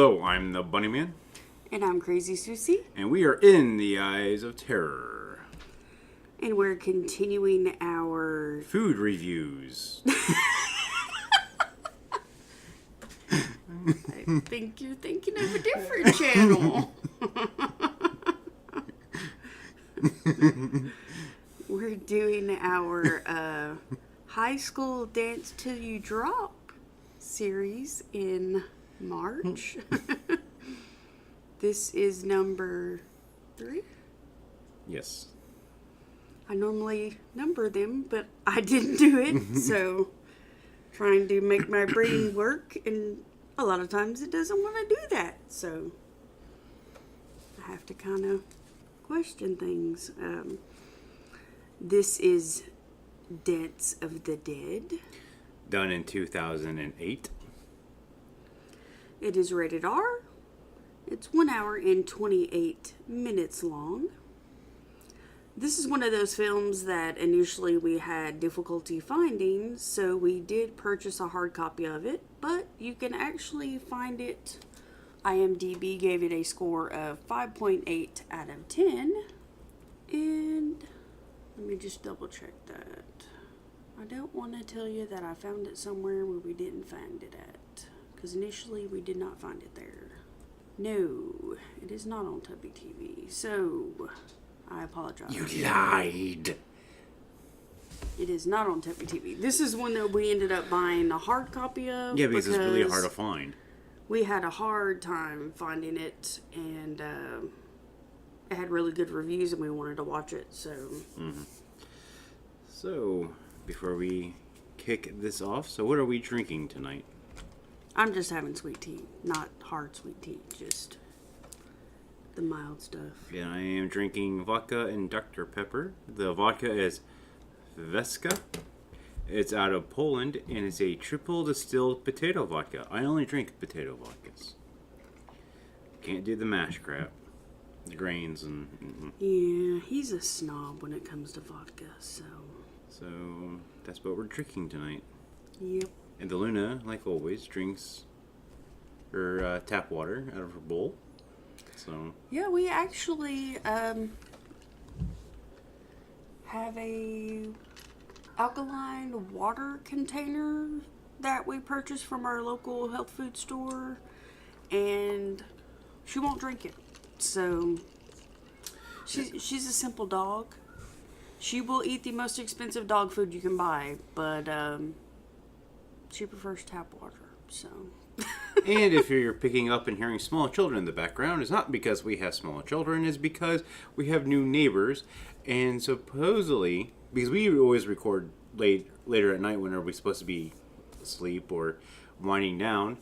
Hello, I'm the Bunny Man. And I'm Crazy Susie. And we are in the Eyes of Terror. And we're continuing our... food reviews. I think you're thinking of a different channel. We're doing our High School Dance Till You Drop series in March. This is number 3. Yes. I normally number them, but I didn't do it, so trying to make my brain work, and a lot of times it doesn't want to do that, so I have to kind of question things. This is Dance of the Dead. Done in 2008. It is rated R. It's 1 hour and 28 minutes long. This is one of those films that initially we had difficulty finding, so we did purchase a hard copy of it, but you can actually find it. IMDb gave it a score of 5.8 out of 10, and let me just double check that. I don't want to tell you that I found it somewhere where we didn't find it at, because initially we did not find it there. No, it is not on Tubby TV, so I apologize. You lied. It is not on Tubby TV. This is one that we ended up buying a hard copy of. Yeah, because it's really hard to find. We had a hard time finding it, and it had really good reviews, and we wanted to watch it, so... Mm-hmm. So, before we kick this off, so what are we drinking tonight? I'm just having sweet tea, not hard sweet tea, just the mild stuff. Yeah, I am drinking vodka and Dr. Pepper. The vodka is Veska. It's out of Poland, and it's a triple distilled potato vodka. I only drink potato vodkas. Can't do the mash crap. The grains and... Mm-hmm. Yeah, he's a snob when it comes to vodka, so... So, that's what we're drinking tonight. Yep. And the Luna, like always, drinks her tap water out of her bowl. So... Yeah, we actually have a alkaline water container that we purchased from our local health food store, and she won't drink it. So she's a simple dog. She will eat the most expensive dog food you can buy, but she prefers tap water. So. And if you're picking up and hearing small children in the background, it's not because we have small children, it's because we have new neighbors. And supposedly, because we always record later at night whenever we're supposed to be asleep or winding down,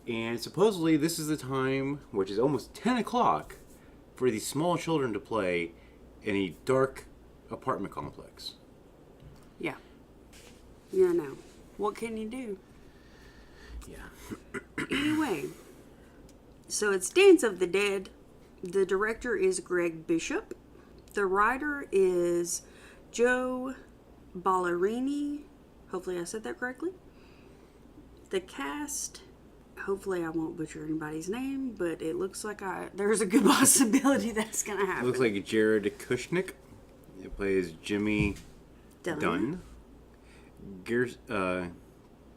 and supposedly this is the time, which is almost 10 o'clock, for these small children to play in a dark apartment complex. Yeah. Yeah, no. What can you do? Yeah. Anyway, so it's Dance of the Dead. The director is Greg Bishop. The writer is Joe Ballerini. Hopefully I said that correctly. The cast, hopefully I won't butcher anybody's name, but it looks like there's a good possibility that's going to happen. It looks like Jared Kushnick. It plays Jimmy Dunn.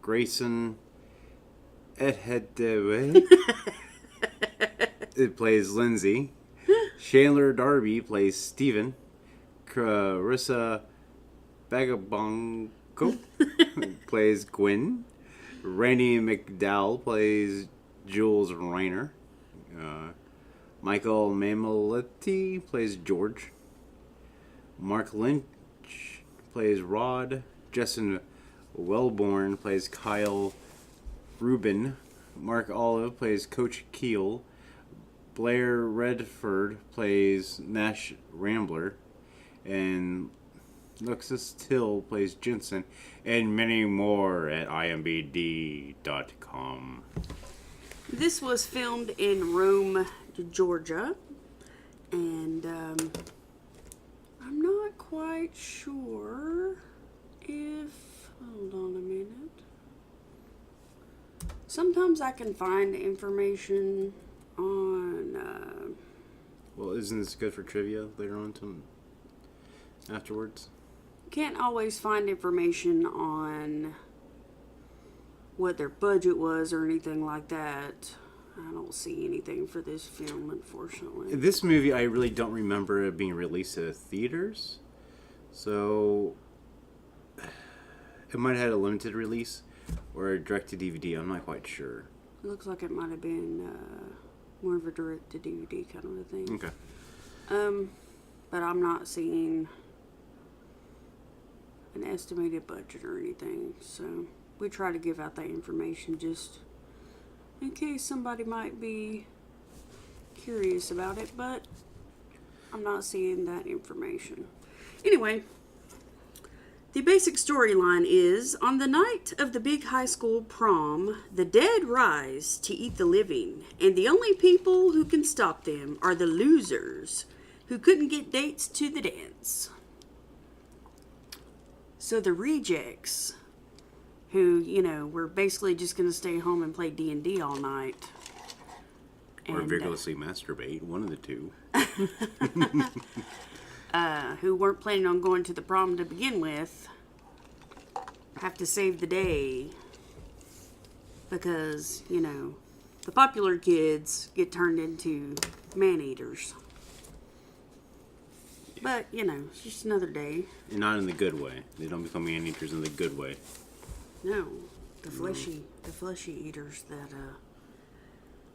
Grayson Edhedewe. It plays Lindsay. Chandler Darby plays Steven. Carissa Bagabongo plays Gwen. Randy McDowell plays Jules Reiner. Michael Mamoletti plays George. Mark Lynch plays Rod. Justin Wellborn plays Kyle Rubin. Mark Olive plays Coach Keel. Blair Redford plays Nash Rambler. And Luxus Till plays Jensen. And many more at imbd.com. This was filmed in Rome, Georgia. And I'm not quite sure if... Hold on a minute. Sometimes I can find information on, Well, isn't this good for trivia later on afterwards? can't always find information on what their budget was or anything like that. I don't see anything for this film, unfortunately. This movie, I really don't remember it being released at theaters. So, it might have had a limited release or a direct-to-DVD. I'm not quite sure. It looks like it might have been more of a direct-to-DVD kind of a thing. Okay. But I'm not seeing an estimated budget or anything. So, we try to give out that information just in case somebody might be curious about it, but I'm not seeing that information. Anyway, the basic storyline is, on the night of the big high school prom, the dead rise to eat the living, and the only people who can stop them are the losers who couldn't get dates to the dance. So the rejects, who, were basically just going to stay home and play D&D all night. Or vigorously masturbate, one of the two. Who weren't planning on going to the prom to begin with, have to save the day. Because, the popular kids get turned into man-eaters. But, it's just another day. And not in the good way. They don't become man-eaters in the good way. No, the fleshy eaters that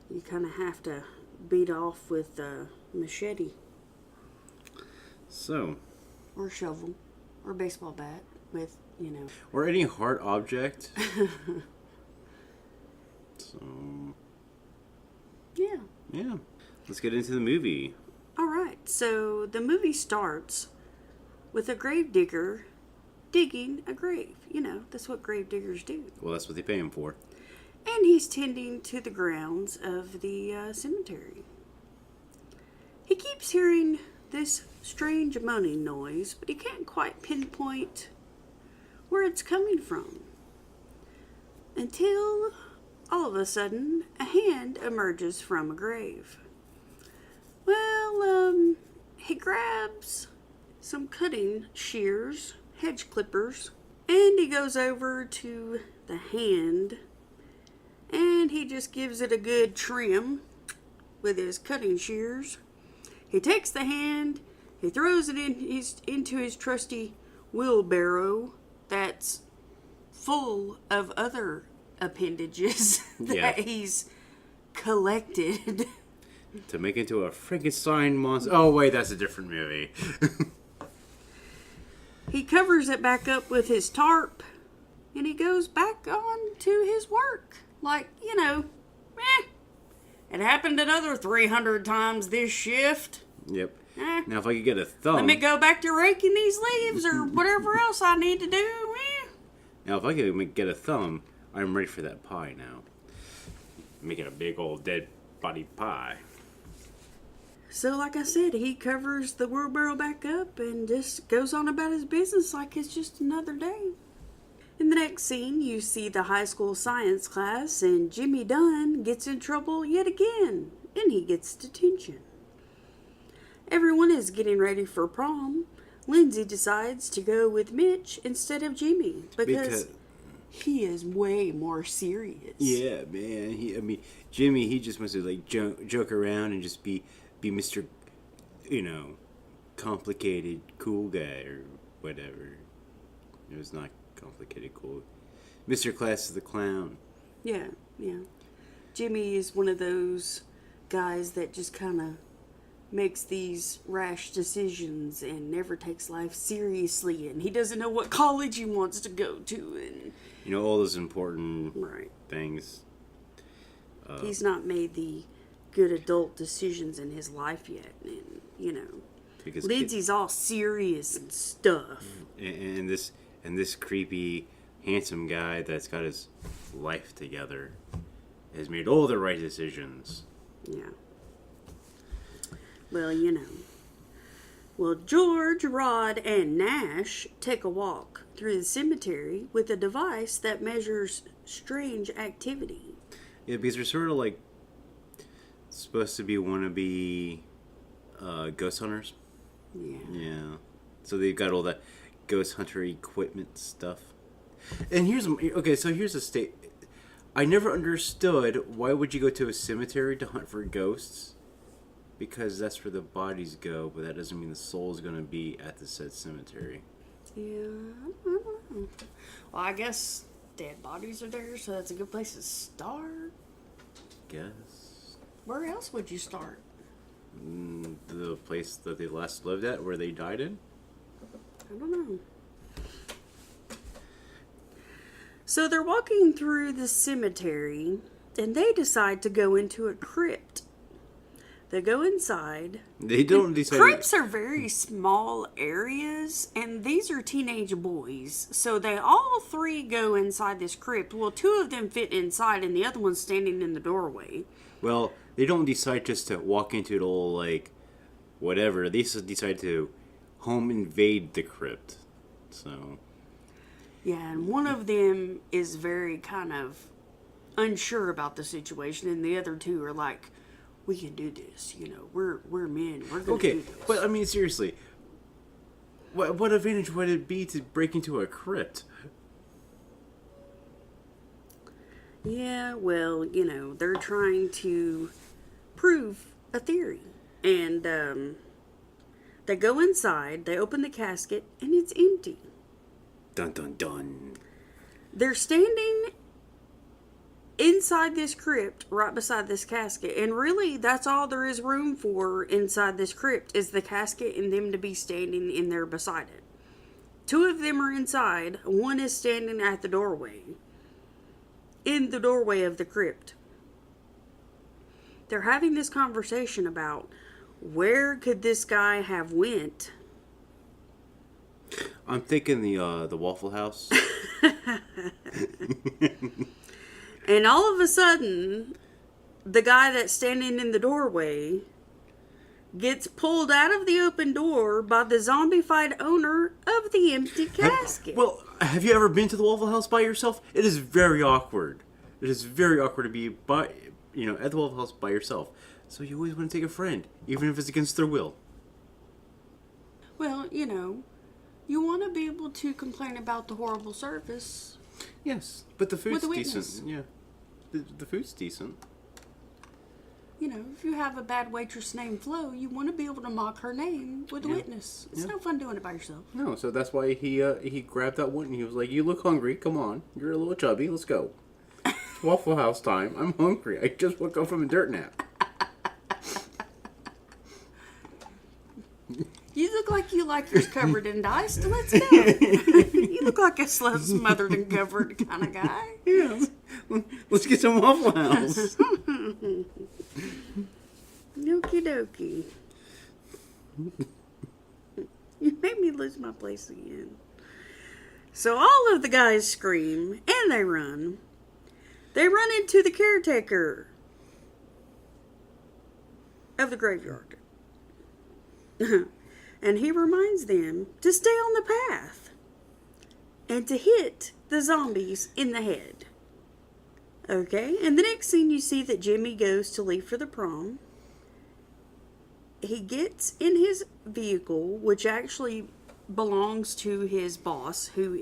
you kind of have to beat off with a machete. So. Or shovel. Or baseball bat with, Or any hard object. So. Yeah. Yeah. Let's get into the movie. Alright, so the movie starts with a grave digger digging a grave. That's what grave diggers do. Well, that's what they pay him for. And he's tending to the grounds of the cemetery. He keeps hearing this strange moaning noise, but he can't quite pinpoint where it's coming from. Until, all of a sudden, a hand emerges from a grave. Well, he grabs some cutting shears, hedge clippers, and he goes over to the hand, and he just gives it a good trim with his cutting shears. He takes the hand, he throws it into his trusty wheelbarrow that's full of other appendages that he's collected. To make into a Frankenstein monster. Oh, wait, that's a different movie. He covers it back up with his tarp, and he goes back on to his work. Like, it happened another 300 times this shift. Yep. Now, if I could get a thumb... Let me go back to raking these leaves or whatever else I need to do. Now, if I could get a thumb, I'm ready for that pie now. Making a big old dead body pie. So, like I said, he covers the wheelbarrow back up and just goes on about his business like it's just another day. In the next scene, you see the high school science class, and Jimmy Dunn gets in trouble yet again, and he gets detention. Everyone is getting ready for prom. Lindsay decides to go with Mitch instead of Jimmy because he is way more serious. Yeah, man. Jimmy, he just wants to joke around and just be Mr. Complicated cool guy or whatever. It was not complicated cool. Mr. Class is the clown. Yeah. Jimmy is one of those guys that just kind of makes these rash decisions and never takes life seriously, and he doesn't know what college he wants to go to, and all those important things. He's not made the good adult decisions in his life yet, and Lindsay's all serious and stuff. And this creepy, handsome guy that's got his life together has made all the right decisions. Yeah. Well, Well, George, Rod, and Nash take a walk through the cemetery with a device that measures strange activity. Yeah, because they're sort of like supposed to be wannabe ghost hunters. Yeah. Yeah. So they've got all that ghost hunter equipment stuff. And here's a state. I never understood why would you go to a cemetery to hunt for ghosts? Because that's where the bodies go, but that doesn't mean the soul is going to be at the said cemetery. Yeah. I don't know. Well, I guess dead bodies are there, so that's a good place to start. Guess. Where else would you start? The place that they last lived at, where they died in? I don't know. So they're walking through the cemetery, and they decide to go into a crypt. They go inside. They don't decide. Crypts are very small areas, and these are teenage boys. So they all three go inside this crypt. Well, two of them fit inside, and the other one's standing in the doorway. Well, they don't decide just to walk into it all like whatever. They just decide to home invade the crypt. So. Yeah, and one of them is very kind of unsure about the situation, and the other two are like, we can do this, we're men, we're gonna do this. But I mean, seriously, what advantage would it be to break into a crypt? Yeah, well, they're trying to prove a theory. And they go inside, they open the casket, and it's empty. Dun dun dun. They're standing inside this crypt, right beside this casket, and really that's all there is room for inside this crypt is the casket and them to be standing in there beside it. Two of them are inside, one is standing at the doorway, in the doorway of the crypt. They're having this conversation about where could this guy have went. I'm thinking the Waffle House. And all of a sudden, the guy that's standing in the doorway gets pulled out of the open door by the zombified owner of the empty casket. Have you ever been to the Waffle House by yourself? It is very awkward. It is very awkward to be at the Waffle House by yourself. So you always want to take a friend, even if it's against their will. Well, you want to be able to complain about the horrible service. Yes, but the food's With a witness. decent. Yeah, the food's decent. If you have a bad waitress named Flo, you want to be able to mock her name with a witness. It's no fun doing it by yourself. No, so that's why he grabbed that one and he was like, "You look hungry. Come on, you're a little chubby. Let's go. It's Waffle House time. I'm hungry. I just woke up from a dirt nap." You look like you like yours covered in diced. Let's go. You look like a smothered and covered kind of guy. Yeah, let's get some Waffle House. Okie dokie. You made me lose my place again. So all of the guys scream and they run. They run into the caretaker of the graveyard. And he reminds them to stay on the path and to hit the zombies in the head. Okay, and the next scene you see that Jimmy goes to leave for the prom. He gets in his vehicle, which actually belongs to his boss, who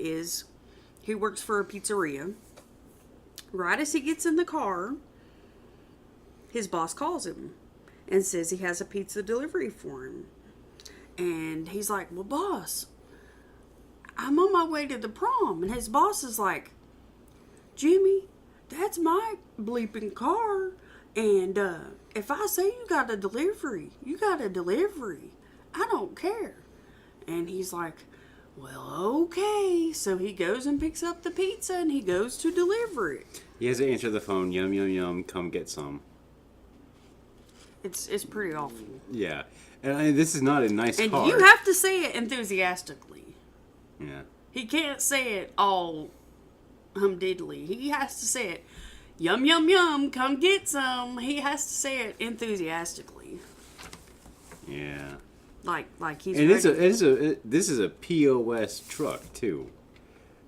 works for a pizzeria. Right as he gets in the car, his boss calls him and says he has a pizza delivery for him. And he's like, well, boss, I'm on my way to the prom. And his boss is like, Jimmy, that's my bleeping car. And if I say you got a delivery, you got a delivery. I don't care. And he's like, well, okay. So he goes and picks up the pizza and he goes to deliver it. He has to answer the phone. Yum, yum, yum. Come get some. It's pretty awful. Yeah. And this is not a nice car. And you have to say it enthusiastically. Yeah. He can't say it all humdiddly. He has to say it, yum, yum, yum, come get some. He has to say it enthusiastically. Yeah. Like he's and ready. this is a POS truck, too.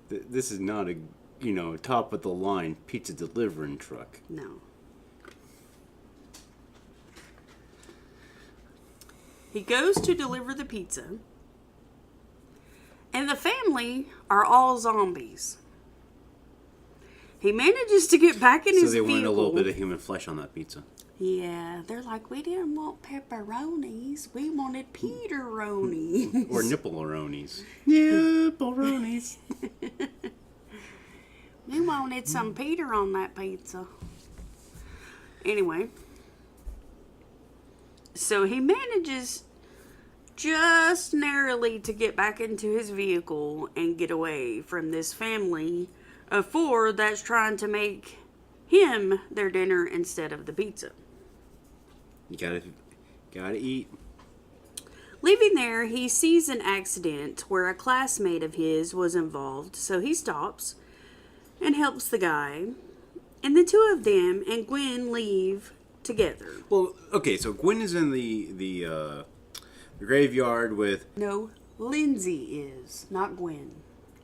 This is not a, top of the line pizza delivering truck. No. He goes to deliver the pizza, and the family are all zombies. He manages to get back in his So they vehicle. wanted a little bit of human flesh on that pizza. Yeah, they're like, we didn't want pepperonis. We wanted Peteronis. Or nipple-ronis. Nipple-ronis. We wanted some Peter on that pizza. Anyway. So he manages just narrowly to get back into his vehicle and get away from this family of 4 that's trying to make him their dinner instead of the pizza. You gotta eat. Leaving there, he sees an accident where a classmate of his was involved, so he stops and helps the guy. And the 2 of them and Gwen leave together. Well, okay, so Gwen is in the graveyard with... No, Lindsay is, not Gwen.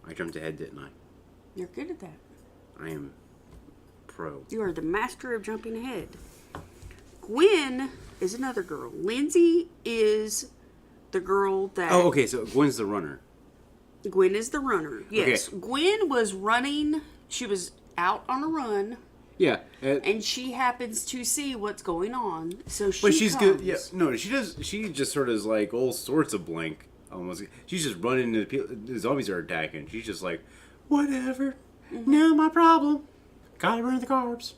I jumped ahead, didn't I? You're good at that. I am pro. You are the master of jumping ahead. Gwen is another girl. Lindsay is the girl that... Oh, okay, so Gwen's the runner. Gwen is the runner. Yes. Okay. Gwen was running. She was out on a run. Yeah. And she happens to see what's going on. So she But she's comes. good. Yeah, no, she does. She just sort of is like all sorts of blank. Almost. She's just running into people. The zombies are attacking. She's just like, whatever. Mm-hmm. No, my problem. Gotta burn the carbs.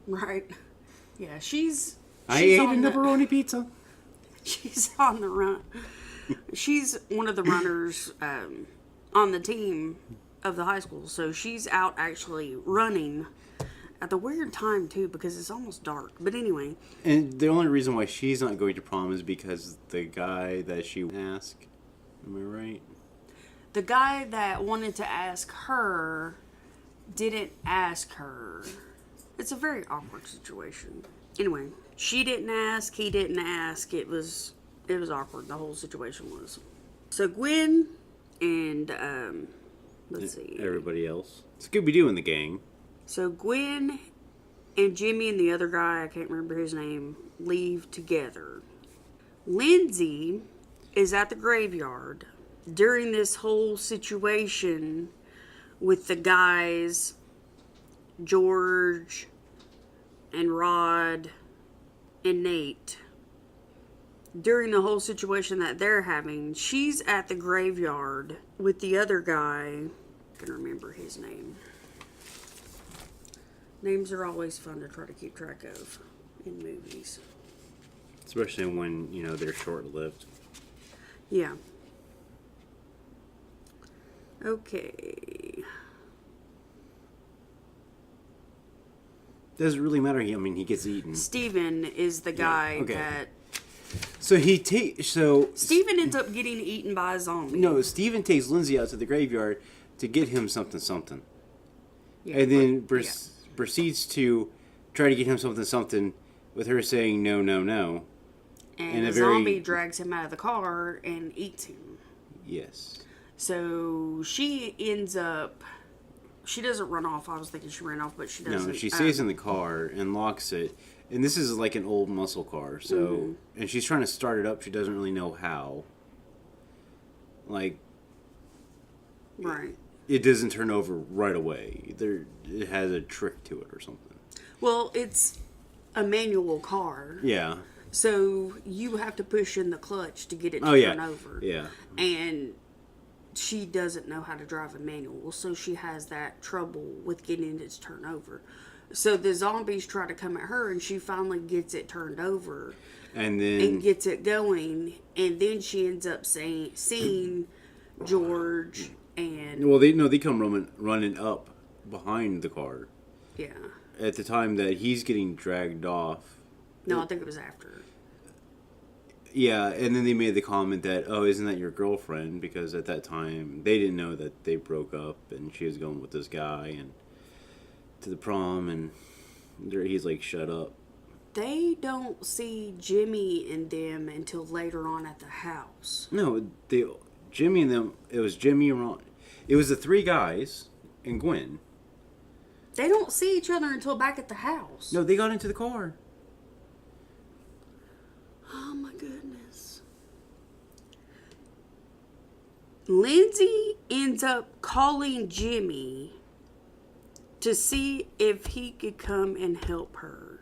Right. Yeah, she's I ate a on the- pepperoni pizza. She's on the run. She's one of the runners on the team of the high school. So she's out actually running at the weird time, too, because it's almost dark. But anyway. And the only reason why she's not going to prom is because the guy that she asked. Am I right? The guy that wanted to ask her didn't ask her. It's a very awkward situation. Anyway, she didn't ask, he didn't ask. It was awkward. The whole situation was. So Gwen and let's see. Everybody else. Scooby-Doo and the gang. So Gwen and Jimmy and the other guy, I can't remember his name, leave together. Lindsay is at the graveyard during this whole situation with the guys, George and Rod and Nate. During the whole situation that they're having, she's at the graveyard with the other guy. I can remember his name. Names are always fun to try to keep track of in movies. Especially when, they're short-lived. Yeah. Okay. Doesn't really matter. He gets eaten. Steven is the guy okay. that... So Steven ends up getting eaten by a zombie. No, Steven takes Lindsay out to the graveyard to get him something. Yeah, and then but- proceeds to try to get him something with her saying no. And a a very- zombie drags him out of the car and eats him. Yes. So she ends up... She doesn't run off. I was thinking she ran off, but she doesn't. No, she stays in the car and locks it. And this is like an old muscle car, so... And she's trying to start it up. She doesn't really know how. Like... Right. It doesn't turn over right away. It has a trick to it or something. Well, it's a manual car. Yeah. So you have to push in the clutch to get it to turn over. Yeah. And she doesn't know how to drive a manual, so she has that trouble with getting it to turn over. So the zombies try to come at her, and she finally gets it turned over. And then... And gets it going, and then she ends up seeing George and... Well, they come running up behind the car. Yeah. At the time that he's getting dragged off. No, I think it was after. Yeah, and then they made the comment that, oh, isn't that your girlfriend? Because at that time, they didn't know that they broke up, and she was going with this guy and to the prom, and he's like, shut up. They don't see Jimmy and them until later on at the house. No, Jimmy and them, it was Jimmy and Ron. It was the 3 guys and Gwen. They don't see each other until back at the house. No, they got into the car. Oh my goodness. Lindsay ends up calling Jimmy to see if he could come and help her.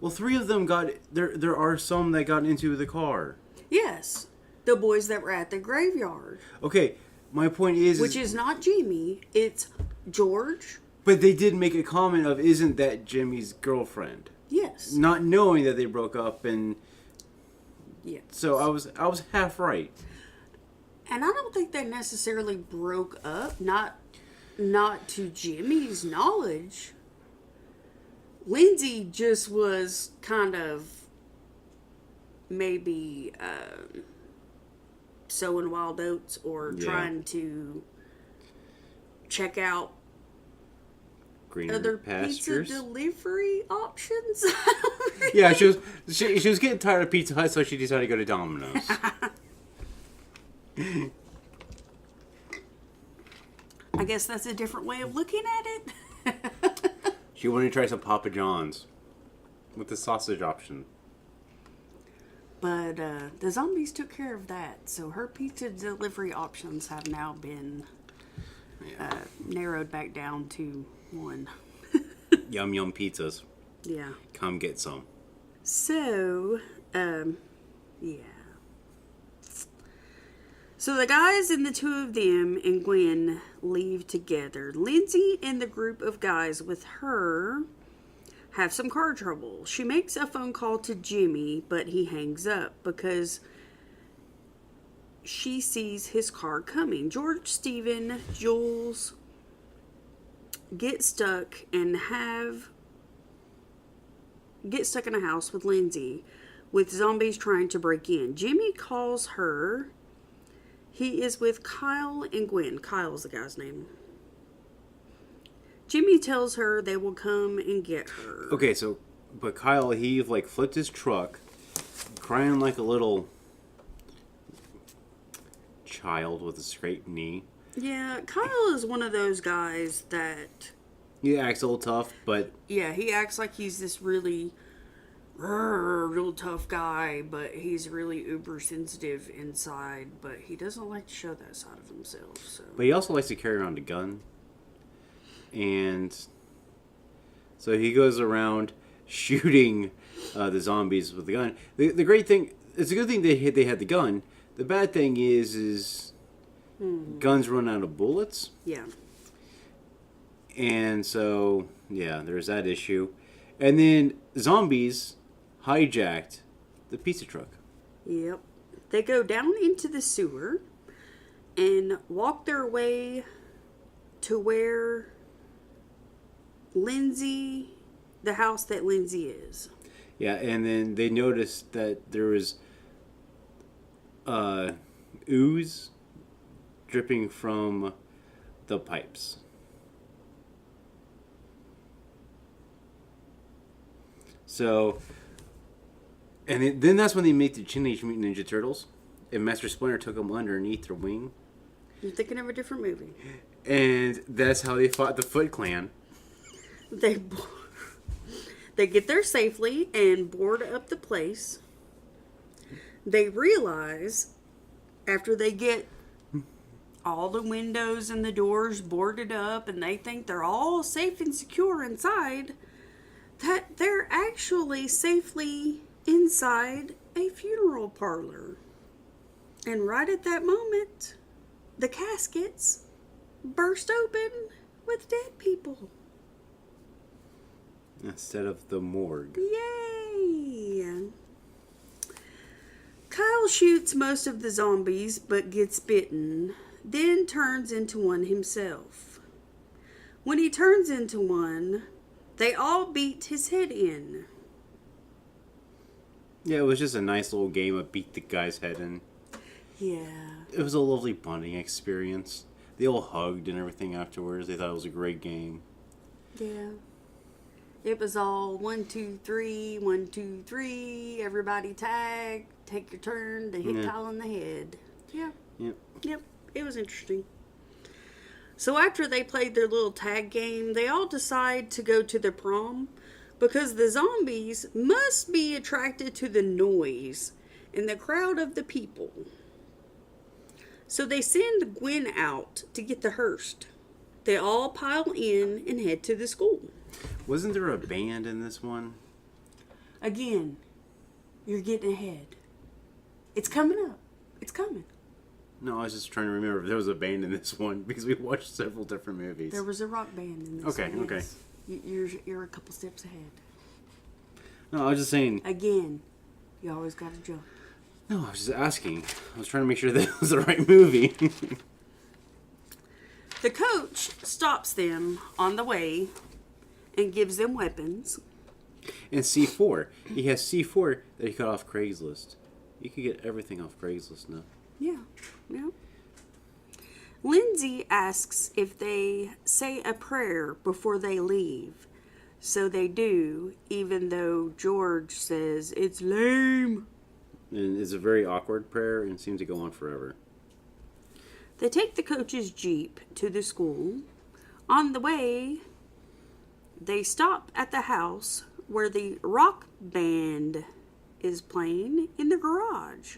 Well, 3 of them got... There are some that got into the car. Yes, the boys that were at the graveyard. Okay, my point is... Which is not Jimmy, it's George. But they did make a comment of, isn't that Jimmy's girlfriend? Yes. Not knowing that they broke up, and... Yes. So I was half right. And I don't think they necessarily broke up, not to Jimmy's knowledge. Lindsay just was kind of maybe sowing wild oats or trying to check out Greener other pastures. pizza delivery options. Yeah, she was getting tired of Pizza Hut, so she decided to go to Domino's. I guess that's a different way of looking at it. She wanted to try some Papa John's with the sausage option. But the zombies took care of that, so her pizza delivery options have now been narrowed back down to one. Yum yum pizzas. Yeah. Come get some. So, yeah. So the guys and the 2 of them and Gwen leave together. Lindsay and the group of guys with her have some car trouble. She makes a phone call to Jimmy, but he hangs up because she sees his car coming. George, Stephen, Jules get stuck in a house with Lindsay with zombies trying to break in. Jimmy calls her. He is with Kyle and Gwen. Kyle's the guy's name. Jimmy tells her they will come and get her. Okay, so, but Kyle, he like flipped his truck, crying like a little child with a scraped knee. Yeah, Kyle is one of those guys that... He acts a little tough, but... Yeah, he acts like he's this really... real tough guy, but he's really uber sensitive inside, but he doesn't like to show that side of himself. So. But he also likes to carry around a gun. And so he goes around shooting the zombies with the gun. The great thing, it's a good thing they had the gun. The bad thing is guns run out of bullets. Yeah. And so, yeah, there's that issue. And then zombies hijacked the pizza truck. Yep. They go down into the sewer and walk their way to where Lindsay, the house that Lindsay is. Yeah, and then they noticed that there was ooze dripping from the pipes. So, and then that's when they make the Teenage Mutant Ninja Turtles, and Master Splinter took them underneath their wing. You're thinking of a different movie. And that's how they fought the Foot Clan. They get there safely and board up the place. They realize, after they get all the windows and the doors boarded up and they think they're all safe and secure inside, that they're actually safely inside a funeral parlor. And right at that moment, the caskets burst open with dead people. Instead of the morgue. Yay! Kyle shoots most of the zombies but gets bitten, then turns into one himself. When he turns into one, they all beat his head in. Yeah, it was just a nice little game of beat the guy's head in. Yeah. It was a lovely bonding experience. They all hugged and everything afterwards. They thought it was a great game. Yeah. It was all 1, 2, 3, 1, 2, 3. Everybody tag. Take your turn to hit Kyle in the head. Yeah. Yep. It was interesting. So after they played their little tag game, they all decide to go to the prom, because the zombies must be attracted to the noise and the crowd of the people. So they send Gwen out to get the hearse. They all pile in and head to the school. Wasn't there a band in this one? Again, you're getting ahead. It's coming up. It's coming. No, I was just trying to remember if there was a band in this one because we watched several different movies. There was a rock band in this Okay, one. okay. Yes. You're a couple steps ahead. No, I was just saying. Again, you always got to jump. No, I was just asking. I was trying to make sure that was the right movie. The coach stops them on the way and gives them weapons. And C4. He has C4 that he got off Craigslist. You could get everything off Craigslist now. Yeah. Lindsay asks if they say a prayer before they leave. So they do, even though George says it's lame. And it's a very awkward prayer and seems to go on forever. They take the coach's Jeep to the school. On the way, they stop at the house where the rock band is playing in the garage.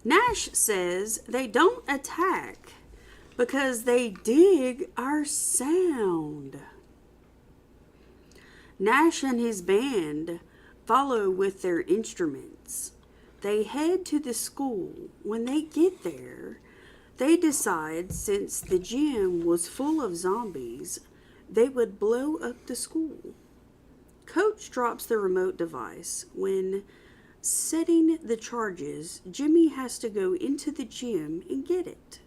Nash says they don't attack because they dig our sound. Nash and his band follow with their instruments. They head to the school. When they get there, they decide since the gym was full of zombies, they would blow up the school. Coach drops the remote device. When setting the charges, Jimmy has to go into the gym and get it.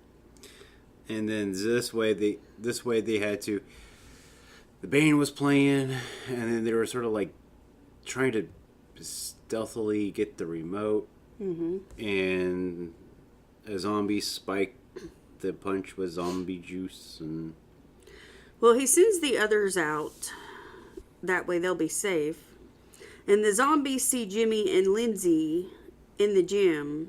And then this way they had to. The band was playing, and then they were sort of like trying to stealthily get the remote. Mm-hmm. And a zombie spiked the punch with zombie juice, and Well, he sends the others out. That way they'll be safe. And the zombies see Jimmy and Lindsay in the gym.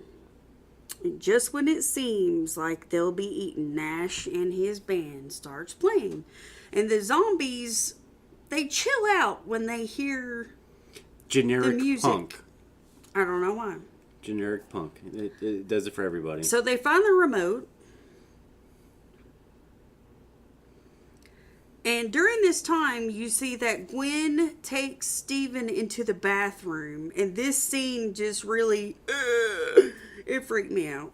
And just when it seems like they'll be eaten, Nash and his band starts playing. And the zombies, they chill out when they hear generic the music. punk. I don't know why. Generic punk. It does it for everybody. So they find the remote. And during this time, you see that Gwen takes Steven into the bathroom. And this scene just really, it freaked me out.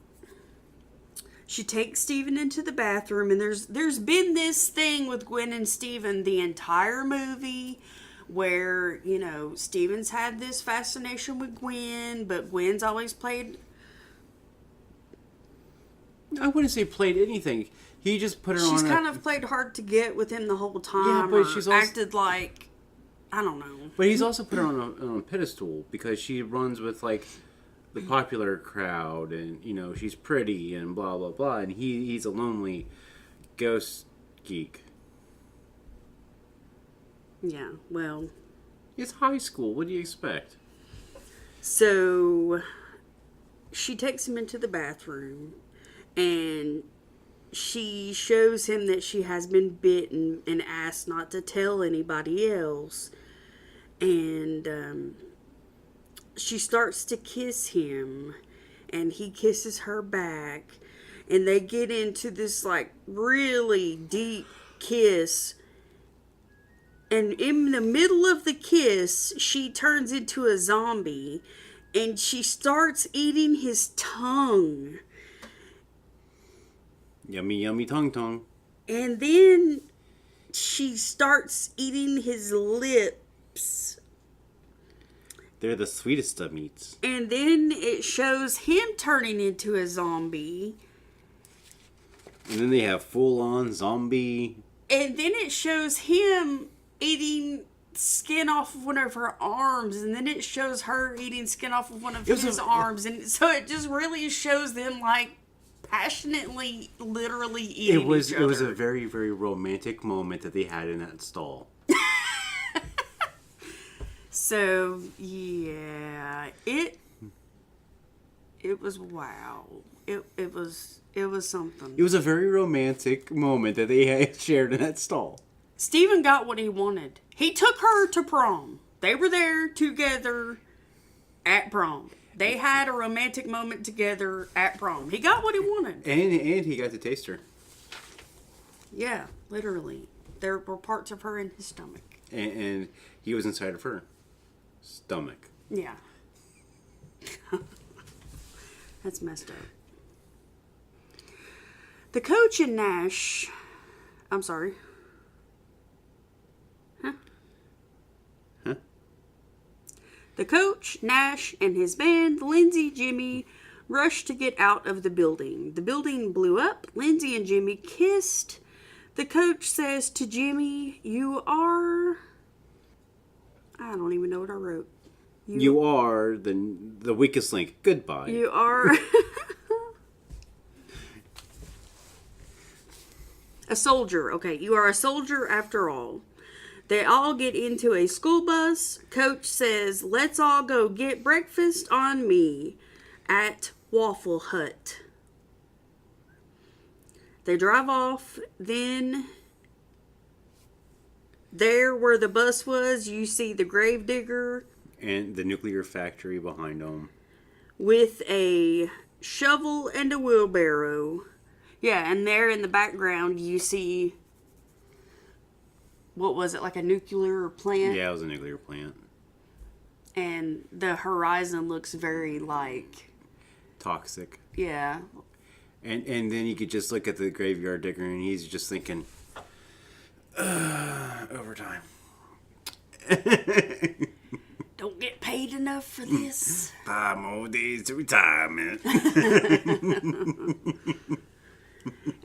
She takes Steven into the bathroom. And there's been this thing with Gwen and Steven the entire movie. Where, you know, Steven's had this fascination with Gwen. But Gwen's always played... I wouldn't say played anything. He just put her on. She's kind of played hard to get with him the whole time. Yeah, but she's also acted like, I don't know. But he's also put her on a pedestal because she runs with like the popular crowd, and you know she's pretty and blah blah blah, and he's a lonely ghost geek. Yeah, well, It's high school. What do you expect? so she takes him into the bathroom, and she shows him that she has been bitten and asked not to tell anybody else. And she starts to kiss him, and he kisses her back, and they get into this like really deep kiss. And in the middle of the kiss, she turns into a zombie, and she starts eating his tongue. Yummy, yummy, tongue, tongue. And then she starts eating his lips. They're the sweetest of meats. And then it shows him turning into a zombie. And then they have full-on zombie. And then it shows him eating skin off of one of her arms. And then it shows her eating skin off of one of his arms. And so it just really shows them like passionately, literally eating each other. It was a very, very romantic moment that they had in that stall. So yeah, it was wow. It was something. It was a very romantic moment that they had shared in that stall. Steven got what he wanted. He took her to prom. They were there together at prom. They had a romantic moment together at prom. He got what he wanted. And he got to taste her. Yeah, literally. There were parts of her in his stomach. And he was inside of her stomach. Yeah. That's messed up. The coach and Nash... I'm sorry. The coach, Nash, and his band, Lindsay, Jimmy, rushed to get out of the building. The building blew up. Lindsay and Jimmy kissed. The coach says to Jimmy, "You are..." I don't even know what I wrote. You are the weakest link. Goodbye. You are... a soldier. Okay, you are a soldier after all. They all get into a school bus. Coach says, "Let's all go get breakfast on me at Waffle Hut." They drive off. Then, there where the bus was, you see the gravedigger. And the nuclear factory behind them. With a shovel and a wheelbarrow. Yeah, and there in the background, you see... What was it, like a nuclear plant? Yeah, it was a nuclear plant. And the horizon looks very like... Toxic. Yeah. And then you could just look at the graveyard digger and he's just thinking, overtime. Don't get paid enough for this. 5 more days to retirement.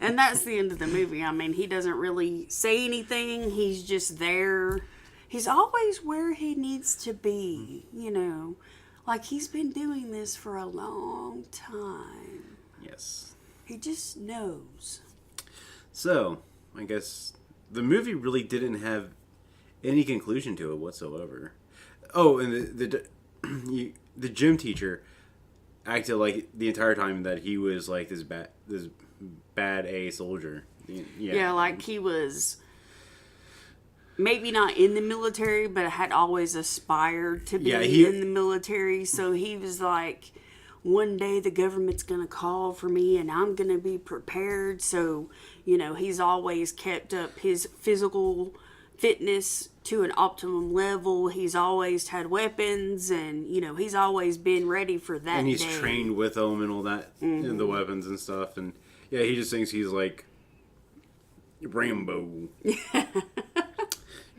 And that's the end of the movie. I mean, he doesn't really say anything. He's just there. He's always where he needs to be, you know. Like, he's been doing this for a long time. Yes. He just knows. So, I guess the movie really didn't have any conclusion to it whatsoever. Oh, and the gym teacher acted like the entire time that he was like this bad A soldier. Yeah, like he was maybe not in the military, but had always aspired to be in the military. So he was like, one day the government's going to call for me and I'm going to be prepared. So, you know, he's always kept up his physical fitness to an optimum level. He's always had weapons and, you know, he's always been ready for that and he's day. Trained with them and all that, and the weapons and stuff. And yeah, he just thinks he's like Rambo.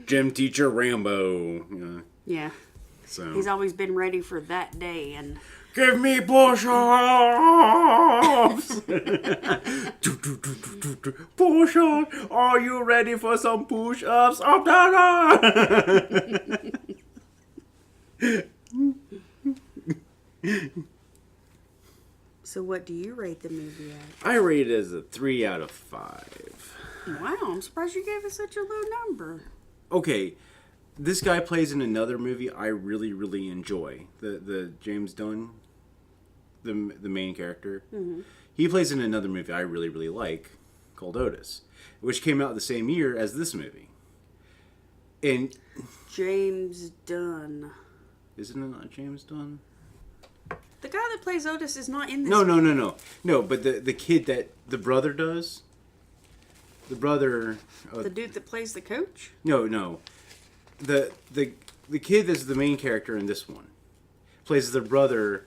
Gym teacher Rambo. You know? Yeah. So he's always been ready for that day. And give me push-ups! Push-ups! Are you ready for some push-ups? Up, down, down! So what do you rate the movie at? I rate it as a 3 out of 5. Wow, I'm surprised you gave it such a low number. Okay, this guy plays in another movie I really, really enjoy. The James Dunn, the main character. Mm-hmm. He plays in another movie I really, really like called Otis, which came out the same year as this movie. And James Dunn. Isn't it not James Dunn? The guy that plays Otis is not in this No, but the kid that the brother does. The brother... the dude that plays the coach? No. The kid that's the main character in this one plays the brother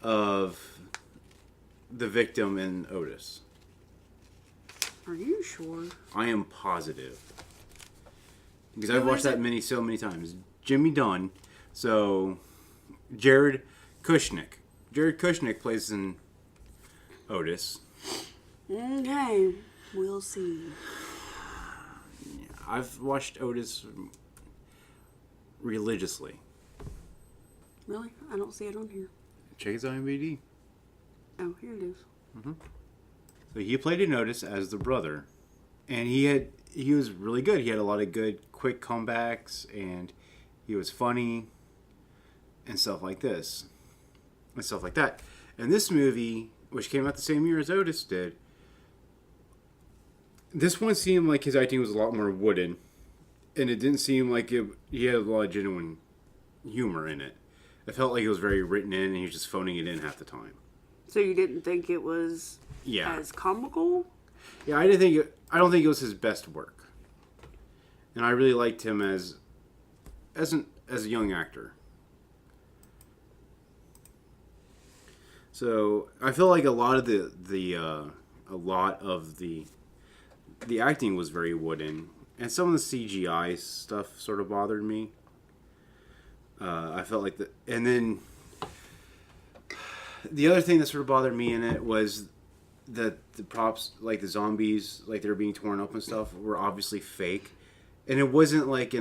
of the victim in Otis. Are you sure? I am positive. Because I've watched that so many times. Jimmy Dunn. So, Jared Kushnick. Jared Kushnick plays in Otis. Okay. We'll see. I've watched Otis religiously. Really? I don't see it on here. Check his IMDb. Oh, here it is. Mm-hmm. So he played in Otis as the brother. And he was really good. He had a lot of good, quick comebacks, and he was funny, and stuff like this. And stuff like that. And this movie, which came out the same year as Otis did, This one seemed like his acting was a lot more wooden, and it didn't seem like he had a lot of genuine humor in it. It felt like it was very written in, and he was just phoning it in half the time. So you didn't think it was as comical? Yeah, I didn't think. I don't think it was his best work, and I really liked him as a young actor. So I feel like a lot of the acting was very wooden, and some of the CGI stuff sort of bothered me. I felt like and then the other thing that sort of bothered me in it was that the props, like the zombies, like they were being torn up and stuff, were obviously fake, and it wasn't like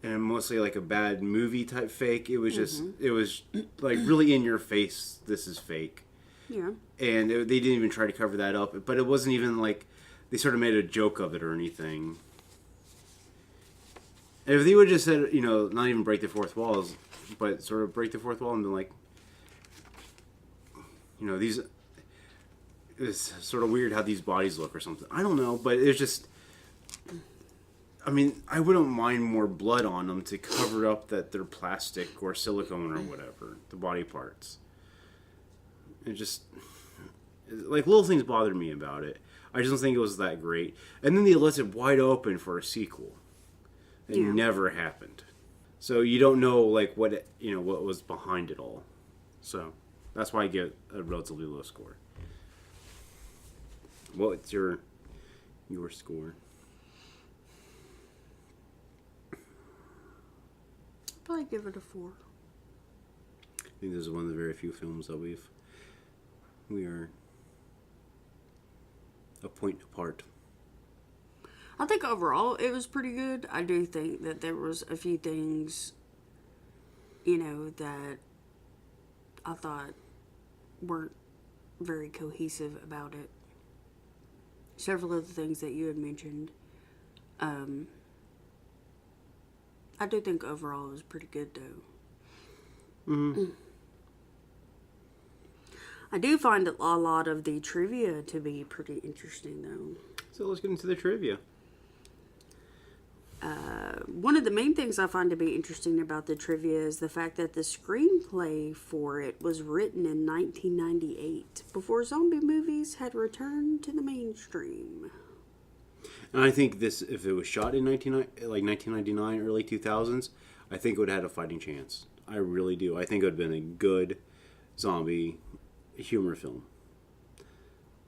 mostly like a bad movie type fake. It was just it was like really in your face. This is fake. Yeah. And they didn't even try to cover that up, but it wasn't even like they sort of made a joke of it or anything. And if they would have just said, not even break the fourth walls, but sort of break the fourth wall and been like, these, it's sort of weird how these bodies look or something. I don't know, but it's just, I mean, I wouldn't mind more blood on them to cover up that they're plastic or silicone or whatever, the body parts. It just, like, little things bothered me about it. I just don't think it was that great. And then they left it wide open for a sequel. It never happened. So you don't know, like, what was behind it all. So that's why I get a relatively low score. What's your score? I'd probably give it a 4. I think this is one of the very few films that we are a point apart. I think overall it was pretty good. I do think that there was a few things, that I thought weren't very cohesive about it. Several of the things that you had mentioned. I do think overall it was pretty good, though. Mm-hmm. I do find a lot of the trivia to be pretty interesting, though. So let's get into the trivia. One of the main things I find to be interesting about the trivia is the fact that the screenplay for it was written in 1998, before zombie movies had returned to the mainstream. And I think this, if it was shot in 1999, early 2000s, I think it would have had a fighting chance. I really do. I think it would have been a good zombie humor film.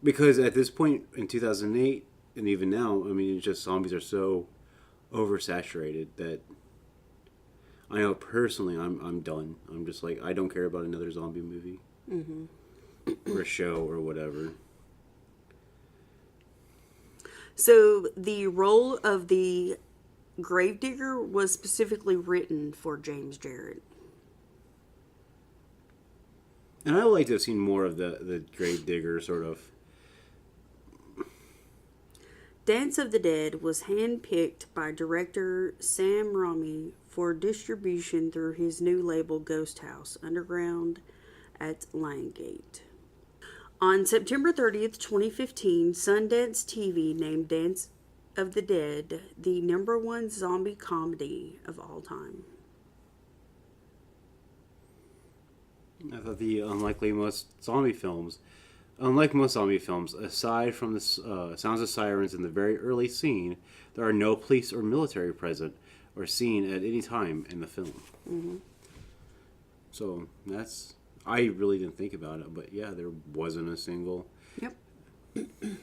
Because at this point in 2008, and even now, I mean, it's just zombies are so oversaturated that I know personally I'm done. I'm just like, I don't care about another zombie movie. Mm-hmm. Or a show or whatever. So the role of the gravedigger was specifically written for James Jarrett. And I would like to have seen more of the gravedigger sort of. Dance of the Dead was handpicked by director Sam Raimi for distribution through his new label Ghost House Underground at Lionsgate. On September 30th, 2015, Sundance TV named Dance of the Dead the #1 zombie comedy of all time. I thought unlike most zombie films, aside from the sounds of sirens in the very early scene, there are no police or military present or seen at any time in the film. Mm-hmm. So I really didn't think about it, but yeah, there wasn't a single. Yep.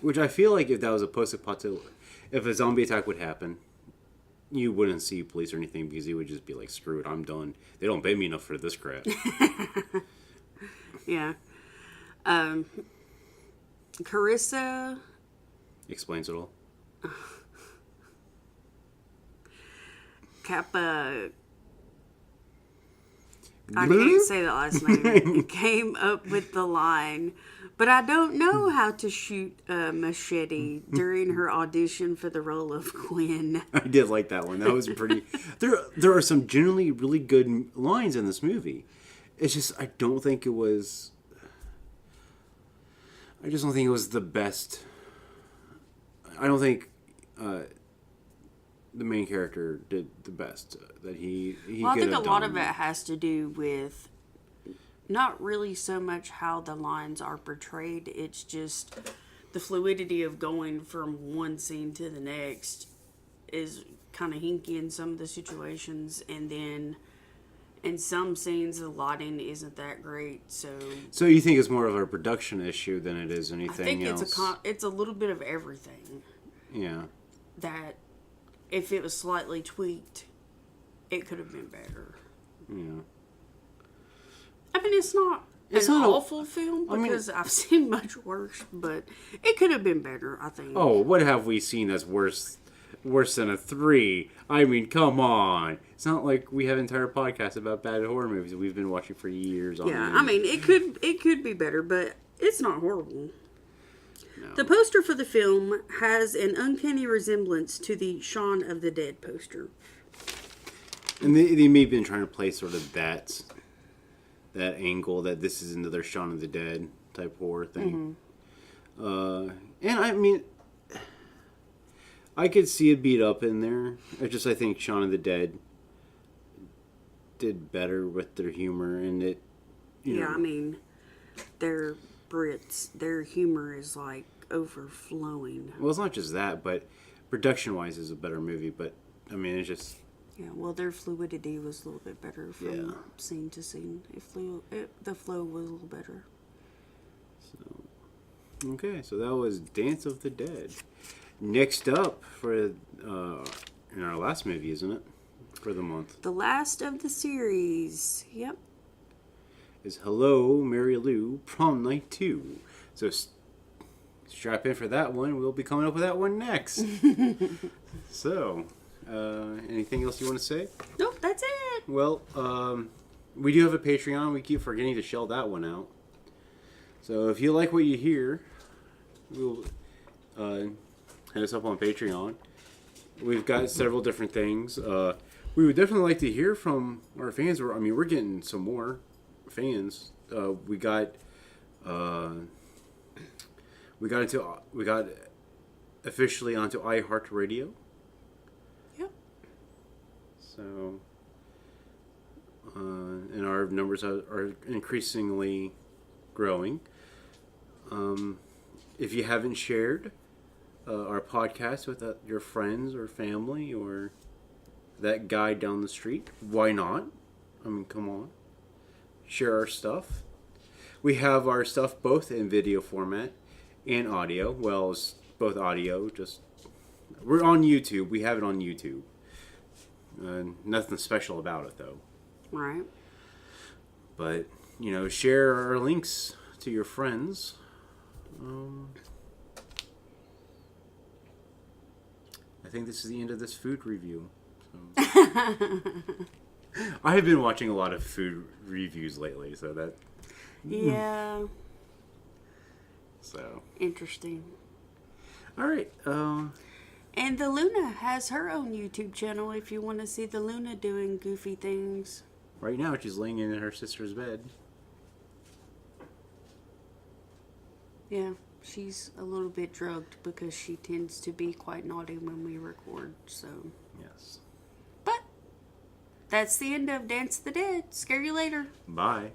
Which I feel like if that was if a zombie attack would happen, you wouldn't see police or anything because you would just be like, screw it, I'm done. They don't pay me enough for this crap. Yeah. Carissa explains it all. Kappa. I can't say the last name. Came up with the line, but I don't know how to shoot a machete during her audition for the role of Quinn. I did like that one. That was pretty. There are some generally really good lines in this movie. It's just I don't think it was. I just don't think it was the best. I don't think the main character did the best that he Well, I could think a have lot done. of it has to do with not really so much how the lines are portrayed. It's just the fluidity of going from one scene to the next is kind of hinky in some of the situations, and then in some scenes the lighting isn't that great. So you think it's more of a production issue than it is I anything think else? it's a little bit of everything. Yeah. That if it was slightly tweaked, it could have been better. Yeah. I mean, it's not an awful film because I've seen much worse, but it could have been better, I think. Oh, what have we seen that's worse than a 3? I mean, come on. It's not like we have entire podcasts about bad horror movies that we've been watching for years. Yeah, I mean, it could be better, but it's not horrible. No. The poster for the film has an uncanny resemblance to the Shaun of the Dead poster. And they may have been trying to play sort of that angle that this is another Shaun of the Dead type horror thing. Mm-hmm. And I mean, I could see it beat up in there. I think Shaun of the Dead did better with their humor, and it. You know, I mean, they're Brits. Their humor is like overflowing. Well, it's not just that, but production-wise, is a better movie. But I mean, it's just. Yeah, well, their fluidity was a little bit better from scene to scene. The flow was a little better. So that was Dance of the Dead. Next up for in our last movie, isn't it? For the month. The last of the series. Yep. Is Hello, Mary Lou, Prom Night 2. So strap in for that one. We'll be coming up with that one next. So, anything else you want to say? Nope, that's it. Well, we do have a Patreon. We keep forgetting to shell that one out. So if you like what you hear, we'll hit us up on Patreon. We've got several different things. We would definitely like to hear from our fans. We're getting some more fans. We got officially onto iHeartRadio. Yep. So, and our numbers are increasingly growing. If you haven't shared our podcast with your friends or family or that guy down the street, why not? I mean, come on. Share our stuff. We have our stuff both in video format and audio. Well, it's both audio. We're on YouTube. We have it on YouTube. Nothing special about it, though. Right. But, share our links to your friends. I think this is the end of this food review. So. I have been watching a lot of food reviews lately, so that... Yeah. So. Interesting. All right. And the Luna has her own YouTube channel if you want to see the Luna doing goofy things. Right now, she's laying in her sister's bed. Yeah, she's a little bit drugged because she tends to be quite naughty when we record, so... Yes. But that's the end of Dance of the Dead. Scare you later. Bye.